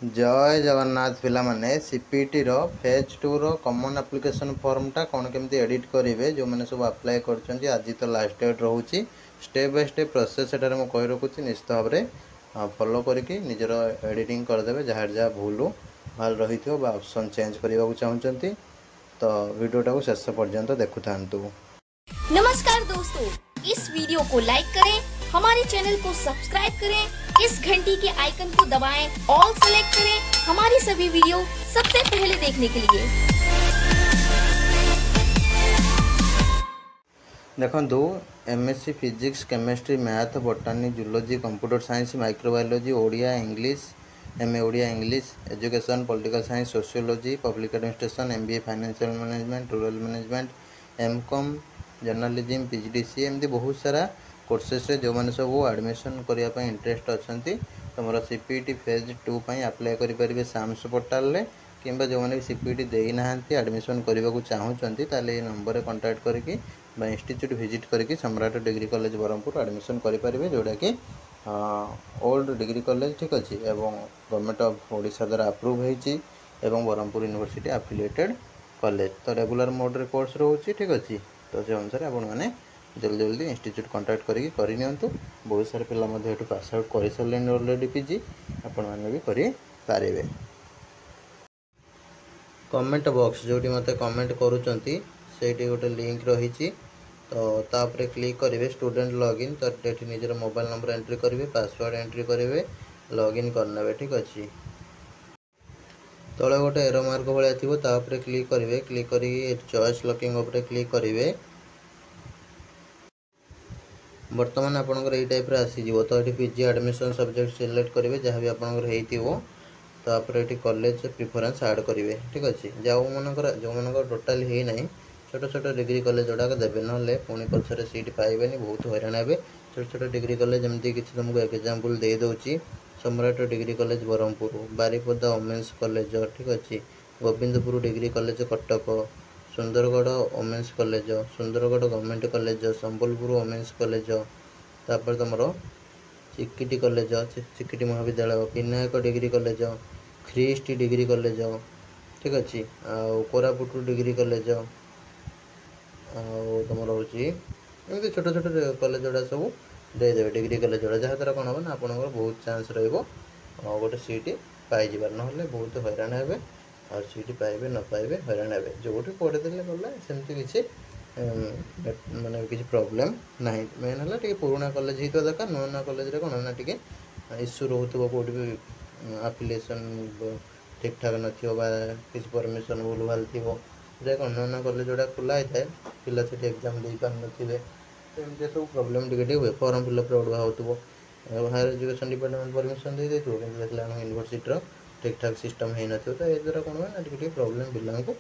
जय जगन्नाथ पिला माने सीपीटी रो फेज 2 रो कॉमन एप्लिकेशन फॉर्म टा कोन केमती एडिट करिवे जो माने सब अप्लाई करछन्ती आज तो लास्ट डेट रहउची स्टेप बाय स्टेप प्रोसेस एटारे म कहि रखुची निश्चित भाबरे फॉलो करके निजरो एडिटिंग कर देबे जहार जा भूल माल रहिथियो बा ऑप्शन चेंज करबा को चाहउचन्ती तो वीडियो टा को शेष पर्यंत देखुथांतु। नमस्कार दोस्तों, इस वीडियो को लाइक करें, हमारे चैनल को सब्सक्राइब करें, इस घंटी के आइकन को दबाएं, ऑल सेलेक्ट करें हमारी सभी वीडियो सबसे पहले देखने के लिए। देखो MSc physics chemistry math botany zoology computer science microbiology Odia English MA Odia English education political science sociology public administration MBA financial management rural management MCom journalism PGDC एमती बहुत सारा कोर्सेस रे जो माने सब एडमिशन करिया पय इंटरेस्ट अछंती तमरो सीपीटी फेज 2 पय अप्लाई करि परिबे साम्स पोर्टल रे किंबा जो माने सीपीटी देई नाहंती एडमिशन करबा को चाहउचंती ताले ए नंबर रे कांटेक्ट करके बा इंस्टीट्यूट विजिट करके सम्राट डिग्री कॉलेज ब्रह्मपुर एडमिशन करि परिबे जोडा कि ओल्ड डिग्री कॉलेज ठीक अछि एवं गवर्नमेंट ऑफ ओडिशा द्वारा अप्रूव हेछि एवं ब्रह्मपुर यूनिवर्सिटी एफिलिएटेड कॉलेज तो रेगुलर मोड रे कोर्स रहउछि ठीक अछि तो से अनुसार आपण माने जल्दी जल्दी इंस्टीट्यूट कांटेक्ट करके करि नियंतु बहुत सारे पिला मध्ये एटु पास आउट करि सलेन ऑलरेडी पीजी आपण माने भी करि पारिबे। कमेंट बॉक्स जोटी मते कमेंट करूचंती सेठी गोटे लिंक रहिछि तो तापरे क्लिक करिवे स्टूडेंट लॉगिन तो डेट निजर मोबाइल नंबर एंट्री करिवे पासवर्ड एंट्री करिवे लॉगिन करनेबे ठीक अछि तळे गोटे एरो मार्क भलिया थिबो तापरे क्लिक करिवे क्लिक करी चॉइस लॉकिंग ऊपर क्लिक करिवे वर्तमान आपनकर ए टाइप रे आसी जीवो तो एठी पीजी एडमिशन सब्जेक्ट सिलेक्ट करिवे जहां भी आपनकर हेइतिवो तापर एठी कॉलेज प्रेफरेंस ऐड करिवे ठीक अछि जाऊ मनकर जो मनकर टोटल हे नै छोट छोट डिग्री कॉलेज जोडा के देबे नले पुनी पछरे सीट पाइबेनी बहुत हैरान हेबे छोट छोट डिग्री कॉलेज जेमति किछि तुमको एग्जांपल दे दोची Samrat degree college Brahmapur Baripada women's college ठीक अछि Gobindpur degree college Cuttack Sundargarh women's college Sundargarh government college Sambalpur women's college तापर तमरो चिकिटी कॉलेज चिकिटी महाविद्यालय Binayak degree college Khristi degree college ठीक अछि आ कोरापुट डिग्री कॉलेज आ तमरो होची एमती छोट छोट कॉलेज जोडा सब दे देबे डिग्री कॉलेज जोडा जहा तरह कोन हो ना आपनकर बहुत चांस रहइबो गोटे सीट पाइ जिबार नहले बहुत हैरान हेबे और सीट पाइबे न पाइबे हैरान हेबे जोठी पढे देले गला सेमती किछि माने किछि प्रॉब्लम नाही मेन हला टिके पुराना कॉलेज हितो दका नोना कॉलेज रे कोन ना टिके इश्यू रहउतबो कोठी भी एप्लीकेशन ठीक ठाक नथियो बा किछि परमिशन भूल भाल थिबो जे कोन नोना कॉलेज जोडा खुला हिताय पिला सेठी एग्जाम देई पार नथिबे एमते सब प्रॉब्लम टिके हुए फॉर्म फिल अप रे उडवा होतबो हायर एजुकेशन डिपार्टमेंट परमिशन दे देतो किंतु देखला यूनिवर्सिटी रो ठीक ठाक सिस्टम हे नथियो तो ए जरा कोन ना टिके प्रॉब्लम पिला को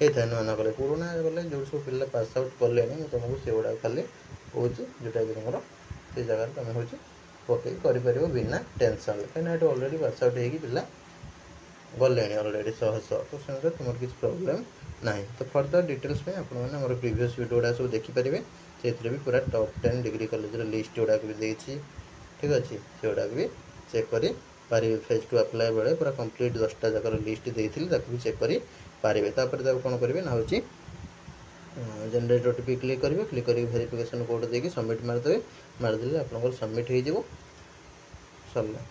हे थाय नोना कॉलेज पुराना कॉलेज जो सब पिला पास आउट करले नै तुमको सेवडा खाली होची जोटा कि तुमरो से जगह तुम होची ओके करि परिबो बिना टेंशन कना एट ऑलरेडी पास आउट हेगी पिला गलेनी ऑलरेडी 100 तो सेंसर तुमर किछ प्रॉब्लम नाही तो फर्दर डिटेल्स में आपण माने हमर प्रीवियस वीडियो डा सब देखि परिबे सेथरे भी पूरा टॉप 10 डिग्री कॉलेज रे लिस्ट जोडा के भी देछि ठीक अछि सेवडा के भी चेक करी पारि फेज 2 अप्लाई बेले पूरा कंप्लीट 10 टा जकर लिस्ट देइथिल ताकि भी चेक करी पारिबे तापर ताको कोन करिवे ना होची जनरेट ओटीपी क्लिक करिवे क्लिक करी वेरिफिकेशन कोड देकी सबमिट मार देबे मार देले आपनकर सबमिट हे जिवो सरला।